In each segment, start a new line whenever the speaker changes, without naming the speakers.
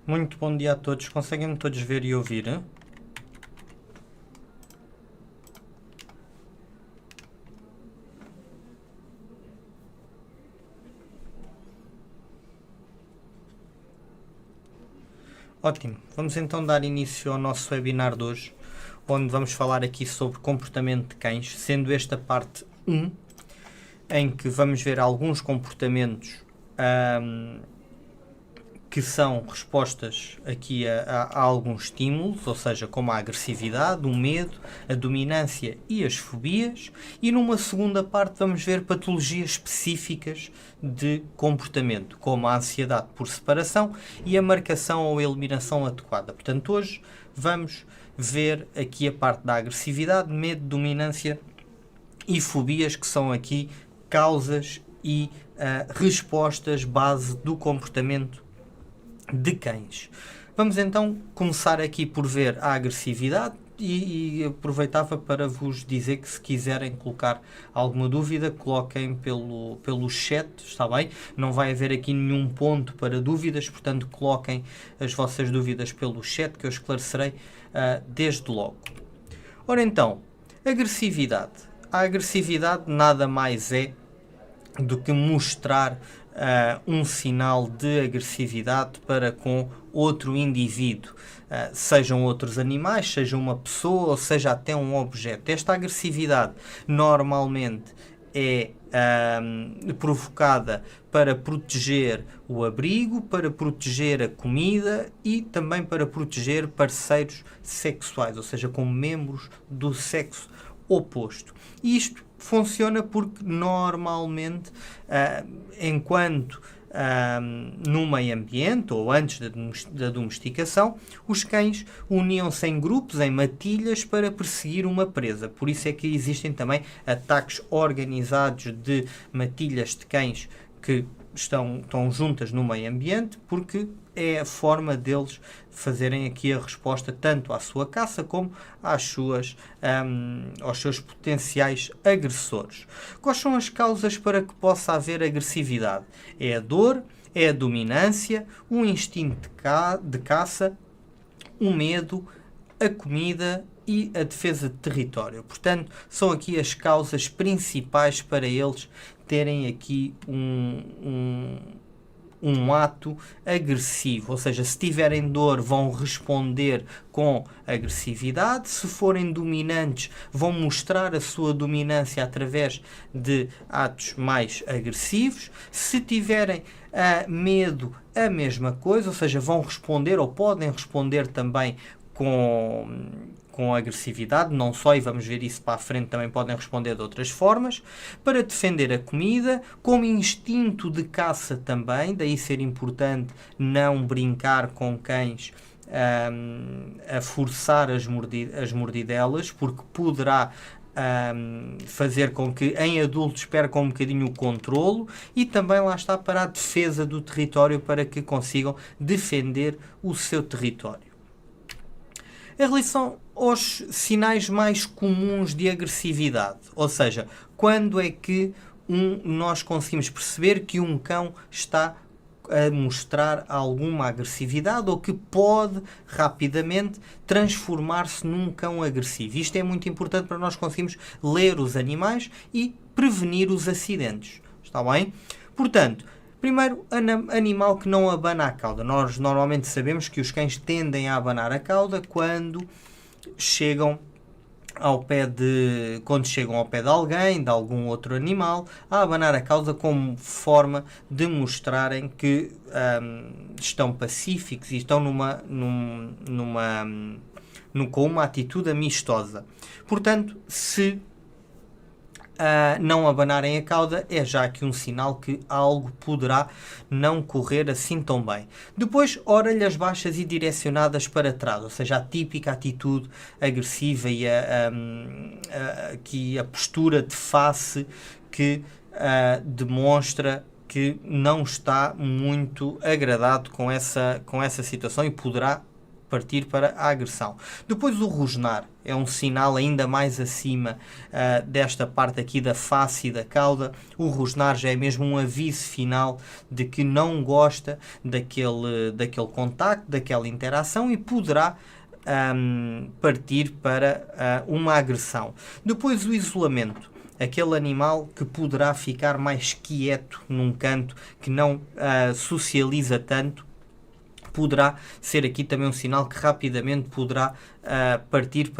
Muito bom dia a todos. Conseguem-me todos ver e ouvir? Ótimo. Vamos então dar início ao nosso webinar de hoje, onde vamos falar aqui sobre comportamento de cães, sendo esta parte 1, em que vamos ver alguns comportamentos que são respostas aqui a alguns estímulos, ou seja, como a agressividade, o medo, a dominância e as fobias. E numa segunda parte vamos ver patologias específicas de comportamento, como a ansiedade por separação e a marcação ou eliminação adequada. Portanto, hoje vamos ver aqui a parte da agressividade, medo, dominância e fobias, que são aqui causas e respostas base do comportamento de cães. Vamos então começar aqui por ver a agressividade e aproveitava para vos dizer que se quiserem colocar alguma dúvida, coloquem pelo chat, está bem? Não vai haver aqui nenhum ponto para dúvidas, portanto coloquem as vossas dúvidas pelo chat que eu esclarecerei desde logo. Ora então, agressividade. A agressividade nada mais é do que mostrar um sinal de agressividade para com outro indivíduo, sejam outros animais, seja uma pessoa ou seja até um objeto. Esta agressividade normalmente é provocada para proteger o abrigo, para proteger a comida e também para proteger parceiros sexuais, ou seja, como membros do sexo oposto. E isto funciona porque normalmente, enquanto no meio ambiente ou antes da domesticação, os cães uniam-se em grupos, em matilhas, para perseguir uma presa. Por isso é que existem também ataques organizados de matilhas de cães que estão juntas no meio ambiente, porque é a forma deles fazerem aqui a resposta tanto à sua caça como aos seus potenciais agressores. Quais são as causas para que possa haver agressividade? É a dor, é a dominância, o instinto de caça, o medo, a comida e a defesa de território. Portanto, são aqui as causas principais para eles terem aqui um ato agressivo, ou seja, se tiverem dor vão responder com agressividade, se forem dominantes vão mostrar a sua dominância através de atos mais agressivos, se tiverem medo, a mesma coisa, ou seja, vão responder ou podem responder também com agressividade, não só, e vamos ver isso para a frente, também podem responder de outras formas, para defender a comida, como instinto de caça também, daí ser importante não brincar com cães a forçar as mordidelas, porque poderá fazer com que em adultos percam um bocadinho o controlo, e também lá está para a defesa do território, para que consigam defender o seu território. Em relação aos sinais mais comuns de agressividade, ou seja, quando é que nós conseguimos perceber que um cão está a mostrar alguma agressividade ou que pode rapidamente transformar-se num cão agressivo. Isto é muito importante para nós conseguirmos ler os animais e prevenir os acidentes. Está bem? Portanto, primeiro, animal que não abana a cauda. Nós normalmente sabemos que os cães tendem a abanar a cauda quando chegam quando chegam ao pé de alguém, de algum outro animal, a abanar a cauda como forma de mostrarem que estão pacíficos e estão com uma atitude amistosa. Portanto, se não abanarem a cauda, é já aqui um sinal que algo poderá não correr assim tão bem. Depois, orelhas baixas e direcionadas para trás, ou seja, a típica atitude agressiva e a postura de face que demonstra que não está muito agradado com essa situação e poderá partir para a agressão. Depois o rosnar é um sinal ainda mais acima desta parte aqui da face e da cauda. O rosnar já é mesmo um aviso final de que não gosta daquele contacto, daquela interação e poderá partir para uma agressão. Depois o isolamento. Aquele animal que poderá ficar mais quieto num canto, que não socializa tanto, poderá ser aqui também um sinal que rapidamente poderá partir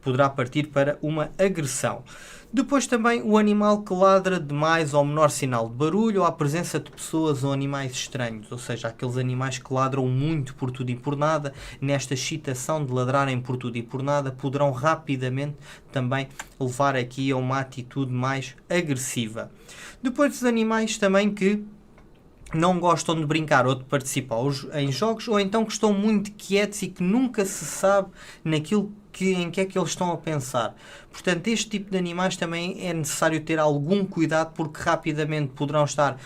poderá partir para uma agressão. Depois também o animal que ladra de mais ou menor sinal de barulho ou a presença de pessoas ou animais estranhos, ou seja, aqueles animais que ladram muito por tudo e por nada, nesta excitação de ladrarem por tudo e por nada, poderão rapidamente também levar aqui a uma atitude mais agressiva. Depois dos animais também que não gostam de brincar ou de participar em jogos, ou então que estão muito quietos e que nunca se sabe em que é que eles estão a pensar. Portanto, este tipo de animais também é necessário ter algum cuidado, porque rapidamente poderão estar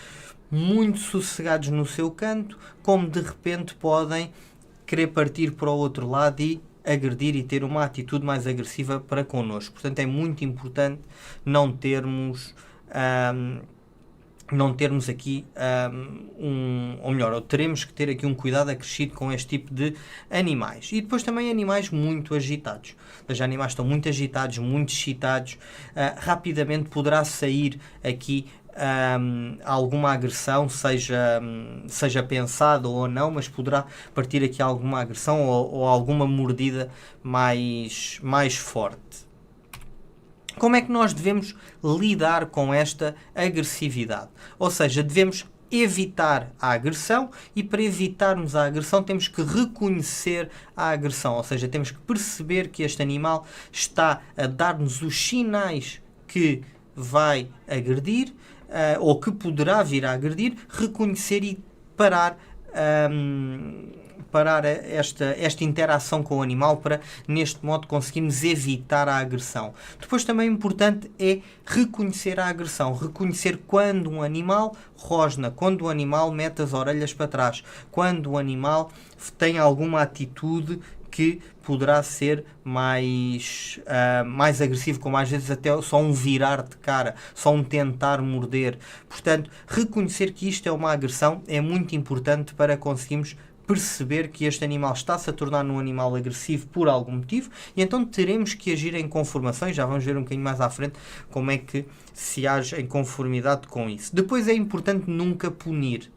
muito sossegados no seu canto, como de repente podem querer partir para o outro lado e agredir e ter uma atitude mais agressiva para connosco. Portanto, é muito importante não termos aqui ou teremos que ter aqui um cuidado acrescido com este tipo de animais. E depois também animais muito agitados. Os animais estão muito agitados, muito excitados, rapidamente poderá sair aqui alguma agressão, seja pensada ou não, mas poderá partir aqui alguma agressão ou alguma mordida mais forte. Como é que nós devemos lidar com esta agressividade? Ou seja, devemos evitar a agressão, e para evitarmos a agressão temos que reconhecer a agressão, ou seja, temos que perceber que este animal está a dar-nos os sinais que vai agredir ou que poderá vir a agredir, reconhecer e parar esta interação com o animal para, neste modo, conseguirmos evitar a agressão. Depois também importante é reconhecer a agressão, reconhecer quando um animal rosna, quando o animal mete as orelhas para trás, quando o animal tem alguma atitude que poderá ser mais agressivo, como às vezes até só um virar de cara, só um tentar morder. Portanto, reconhecer que isto é uma agressão é muito importante para conseguirmos perceber que este animal está-se a tornar um animal agressivo por algum motivo, e então teremos que agir em conformação, e já vamos ver um bocadinho mais à frente como é que se age em conformidade com isso. Depois é importante nunca punir.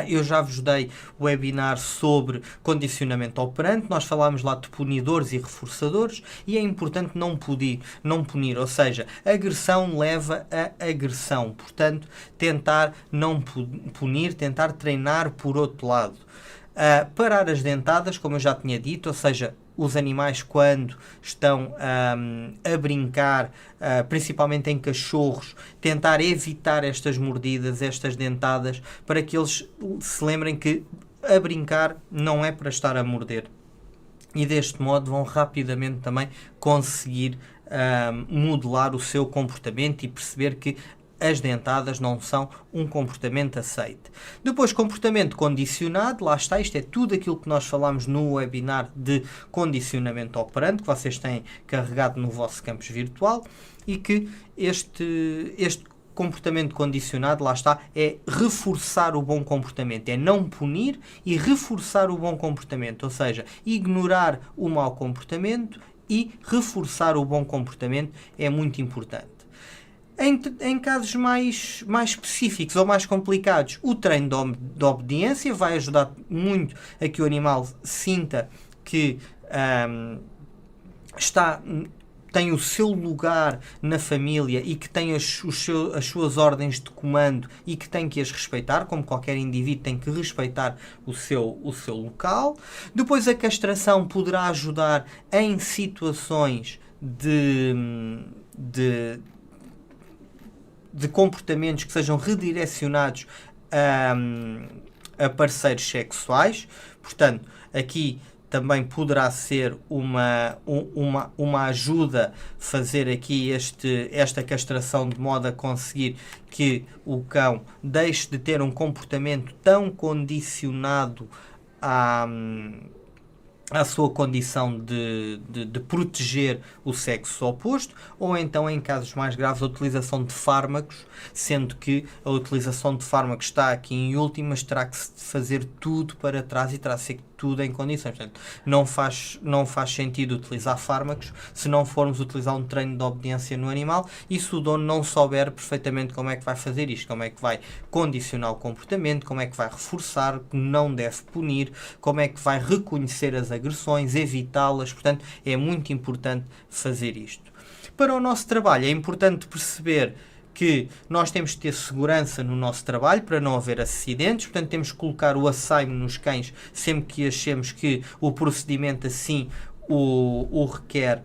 Eu já vos dei webinar sobre condicionamento operante, nós falámos lá de punidores e reforçadores, e é importante não punir, ou seja, agressão leva a agressão, portanto, tentar não punir, tentar treinar por outro lado. Parar as dentadas, como eu já tinha dito, ou seja, os animais quando estão a brincar, principalmente em cachorros, tentar evitar estas mordidas, estas dentadas, para que eles se lembrem que a brincar não é para estar a morder. E deste modo vão rapidamente também conseguir modelar o seu comportamento e perceber que as dentadas não são um comportamento aceite. Depois, comportamento condicionado, lá está, isto é tudo aquilo que nós falámos no webinar de condicionamento operante, que vocês têm carregado no vosso campus virtual, e que este comportamento condicionado, lá está, é reforçar o bom comportamento, é não punir e reforçar o bom comportamento, ou seja, ignorar o mau comportamento e reforçar o bom comportamento é muito importante. Em casos mais específicos ou mais complicados, o treino de obediência vai ajudar muito a que o animal sinta que tem o seu lugar na família e que tem as suas ordens de comando e que tem que as respeitar, como qualquer indivíduo tem que respeitar o seu local. Depois, a castração poderá ajudar em situações de comportamentos que sejam redirecionados a parceiros sexuais. Portanto, aqui também poderá ser uma ajuda fazer aqui esta castração de modo a conseguir que o cão deixe de ter um comportamento tão condicionado à sua condição de proteger o sexo oposto, ou então, em casos mais graves, a utilização de fármacos, sendo que a utilização de fármacos está aqui em últimas, terá que se fazer tudo para trás e terá que ser tudo em condições. Portanto, não faz sentido utilizar fármacos se não formos utilizar um treino de obediência no animal e se o dono não souber perfeitamente como é que vai fazer isto, como é que vai condicionar o comportamento, como é que vai reforçar, não deve punir, como é que vai reconhecer as agressões, evitá-las. Portanto, é muito importante fazer isto. Para o nosso trabalho é importante perceber que nós temos que ter segurança no nosso trabalho para não haver acidentes, portanto temos que colocar o assaime nos cães sempre que achemos que o procedimento assim o requer,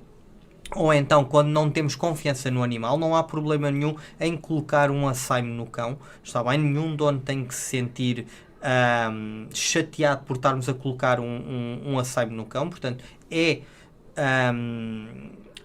ou então quando não temos confiança no animal. Não há problema nenhum em colocar um assaime no cão, está bem? Nenhum dono tem que se sentir chateado por estarmos a colocar um assaime no cão, portanto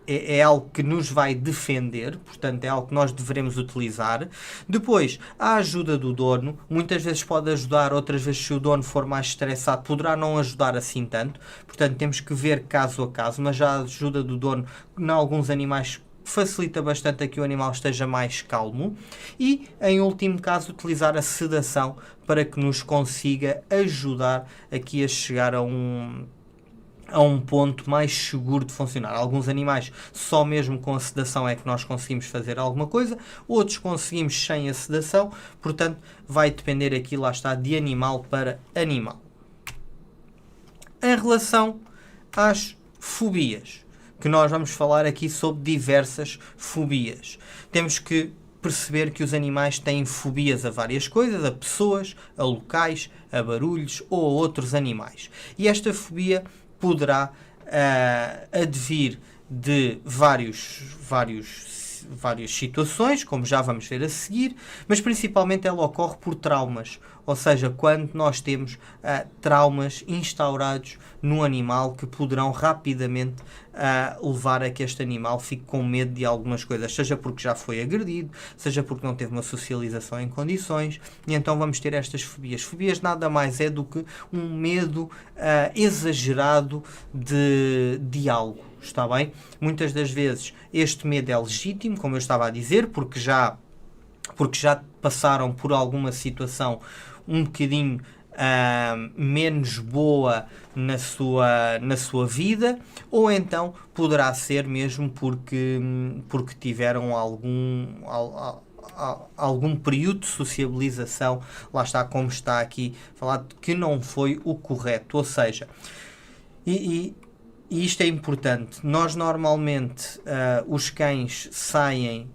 é algo que nos vai defender, portanto é algo que nós devemos utilizar. Depois, a ajuda do dono, muitas vezes pode ajudar, outras vezes se o dono for mais estressado, poderá não ajudar assim tanto, portanto temos que ver caso a caso, mas já a ajuda do dono, em alguns animais, facilita bastante a que o animal esteja mais calmo. E, em último caso, utilizar a sedação para que nos consiga ajudar aqui a chegar a um ponto mais seguro de funcionar. Alguns animais, só mesmo com a sedação é que nós conseguimos fazer alguma coisa, outros conseguimos sem a sedação, portanto, vai depender aqui, lá está, de animal para animal. Em relação às fobias, que nós vamos falar aqui sobre diversas fobias. Temos que perceber que os animais têm fobias a várias coisas, a pessoas, a locais, a barulhos ou a outros animais. E esta fobia poderá advir de várias situações, como já vamos ver a seguir, mas principalmente ela ocorre por traumas, ou seja, quando nós temos traumas instaurados no animal que poderão rapidamente levar a que este animal fique com medo de algumas coisas, seja porque já foi agredido, seja porque não teve uma socialização em condições, e então vamos ter estas fobias. Fobias nada mais é do que um medo exagerado de algo. Está bem? Muitas das vezes este medo é legítimo, como eu estava a dizer, porque já passaram por alguma situação um bocadinho menos boa na sua vida, ou então poderá ser mesmo porque tiveram algum período de sociabilização, lá está, como está aqui falado, que não foi o correto. Ou seja, e isto é importante. Nós normalmente os cães saem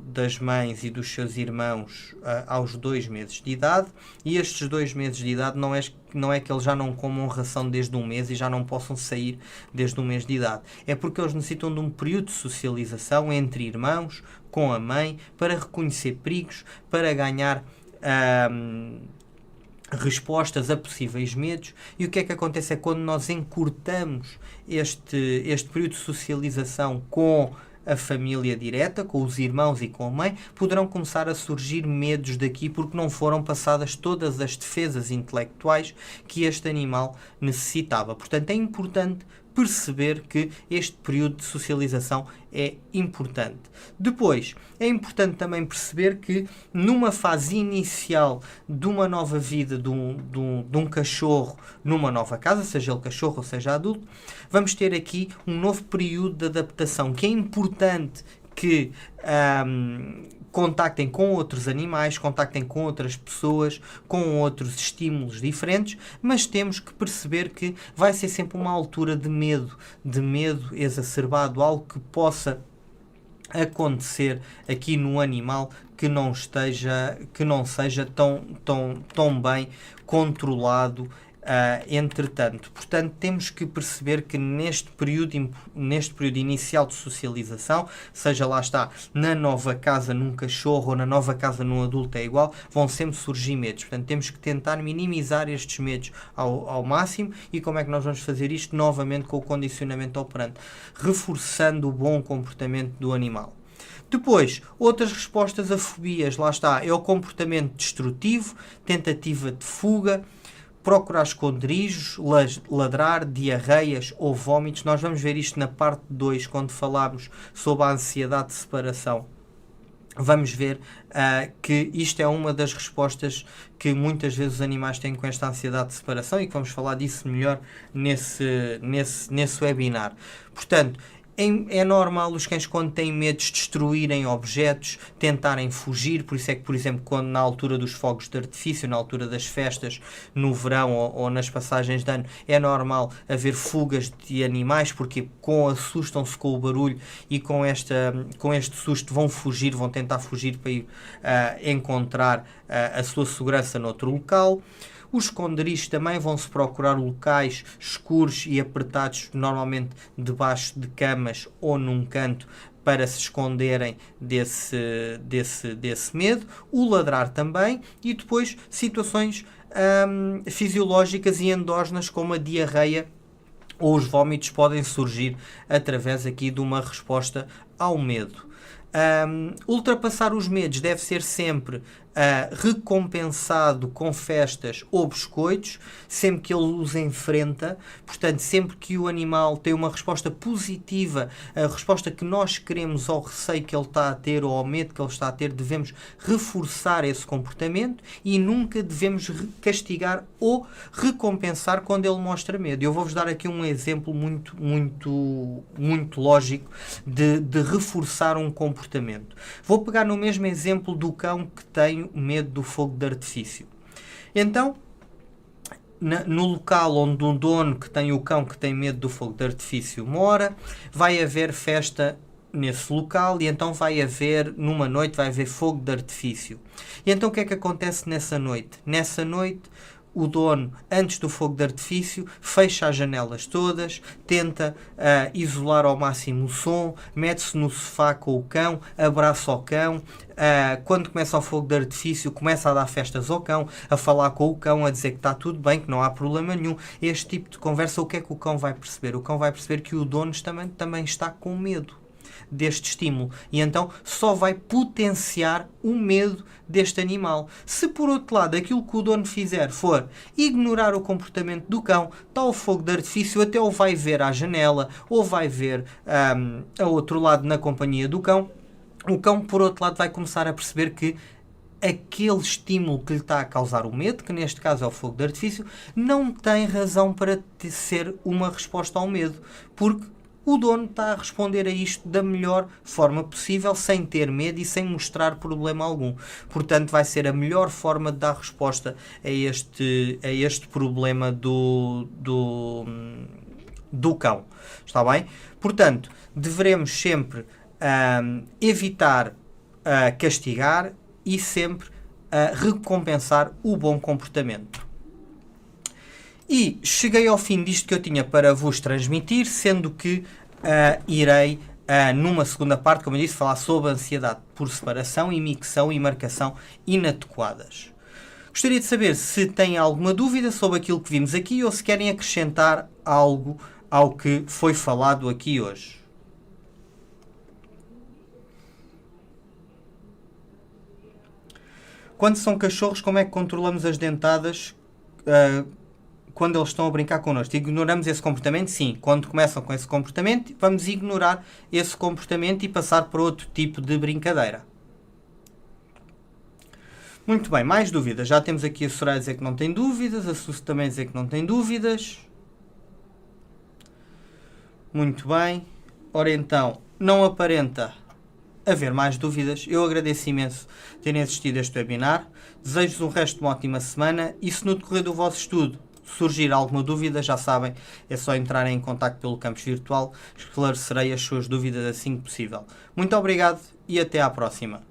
das mães e dos seus irmãos aos 2 meses de idade, e estes 2 meses de idade não é que eles já não comam ração desde 1 mês e já não possam sair desde 1 mês de idade. É porque eles necessitam de um período de socialização entre irmãos, com a mãe, para reconhecer perigos, para ganhar respostas a possíveis medos. E o que é que acontece é quando nós encurtamos este período de socialização com a família direta, com os irmãos e com a mãe, poderão começar a surgir medos daqui porque não foram passadas todas as defesas intelectuais que este animal necessitava. Portanto, é importante perceber que este período de socialização é importante. Depois, é importante também perceber que numa fase inicial de uma nova vida de um cachorro numa nova casa, seja ele cachorro ou seja adulto, vamos ter aqui um novo período de adaptação, que é importante que contactem com outros animais, contactem com outras pessoas, com outros estímulos diferentes, mas temos que perceber que vai ser sempre uma altura de medo exacerbado, algo que possa acontecer aqui no animal que não seja tão bem controlado entretanto. Portanto, temos que perceber que neste período inicial de socialização, seja lá está, na nova casa num cachorro ou na nova casa num adulto é igual, vão sempre surgir medos. Portanto, temos que tentar minimizar estes medos ao máximo. E como é que nós vamos fazer isto? Novamente com o condicionamento operante, reforçando o bom comportamento do animal. Depois, outras respostas a fobias, lá está, é o comportamento destrutivo, tentativa de fuga, procurar esconderijos, ladrar, diarreias ou vómitos. Nós vamos ver isto na parte 2, quando falarmos sobre a ansiedade de separação. Vamos ver que isto é uma das respostas que muitas vezes os animais têm com esta ansiedade de separação e que vamos falar disso melhor nesse webinar. Portanto, é normal os cães, quando têm medos, destruírem objetos, tentarem fugir. Por isso é que, por exemplo, quando na altura dos fogos de artifício, na altura das festas, no verão ou nas passagens de ano, é normal haver fugas de animais, porque assustam-se com o barulho e com este susto vão fugir, vão tentar fugir para ir encontrar a sua segurança noutro local. Os esconderijos também vão-se procurar locais escuros e apertados, normalmente debaixo de camas ou num canto, para se esconderem desse medo. O ladrar também. E depois situações fisiológicas e endógenas, como a diarreia ou os vómitos, podem surgir através aqui de uma resposta ao medo. Ultrapassar os medos deve ser sempre recompensado com festas ou biscoitos, sempre que ele os enfrenta. Portanto, sempre que o animal tem uma resposta positiva, a resposta que nós queremos ao receio que ele está a ter ou ao medo que ele está a ter, devemos reforçar esse comportamento e nunca devemos castigar ou recompensar quando ele mostra medo. Eu vou-vos dar aqui um exemplo muito lógico de reforçar um comportamento. Vou pegar no mesmo exemplo do cão que tem medo do fogo de artifício. Então, no local onde um dono que tem o cão que tem medo do fogo de artifício mora, vai haver festa nesse local e então numa noite vai haver fogo de artifício. E então o que é que acontece nessa noite? Nessa noite, o dono, antes do fogo de artifício, fecha as janelas todas, tenta isolar ao máximo o som, mete-se no sofá com o cão, abraça o cão. Quando começa o fogo de artifício, começa a dar festas ao cão, a falar com o cão, a dizer que está tudo bem, que não há problema nenhum. Este tipo de conversa, o que é que o cão vai perceber? O cão vai perceber que o dono também está com medo deste estímulo e então só vai potenciar o medo deste animal. Se por outro lado aquilo que o dono fizer for ignorar o comportamento do cão, está o fogo de artifício, até o vai ver à janela ou vai ver a outro lado na companhia do cão, o cão por outro lado vai começar a perceber que aquele estímulo que lhe está a causar o medo, que neste caso é o fogo de artifício, não tem razão para ser uma resposta ao medo, porque o dono está a responder a isto da melhor forma possível, sem ter medo e sem mostrar problema algum. Portanto, vai ser a melhor forma de dar resposta a este problema do cão. Está bem? Portanto, deveremos sempre evitar castigar e sempre recompensar o bom comportamento. E cheguei ao fim disto que eu tinha para vos transmitir, sendo que irei, numa segunda parte, como eu disse, falar sobre ansiedade por separação, micção e marcação inadequadas. Gostaria de saber se têm alguma dúvida sobre aquilo que vimos aqui ou se querem acrescentar algo ao que foi falado aqui hoje. Quando são cachorros, como é que controlamos as dentadas quando eles estão a brincar connosco? Ignoramos esse comportamento? Sim. Quando começam com esse comportamento, vamos ignorar esse comportamento e passar para outro tipo de brincadeira. Muito bem, mais dúvidas. Já temos aqui a Soraya a dizer que não tem dúvidas, a Suzy também a dizer que não tem dúvidas. Muito bem. Ora então, não aparenta haver mais dúvidas. Eu agradeço imenso terem assistido a este webinar. Desejo-vos um resto de uma ótima semana e se no decorrer do vosso estudo surgir alguma dúvida, já sabem, é só entrarem em contacto pelo campus virtual, esclarecerei as suas dúvidas assim que possível. Muito obrigado e até à próxima.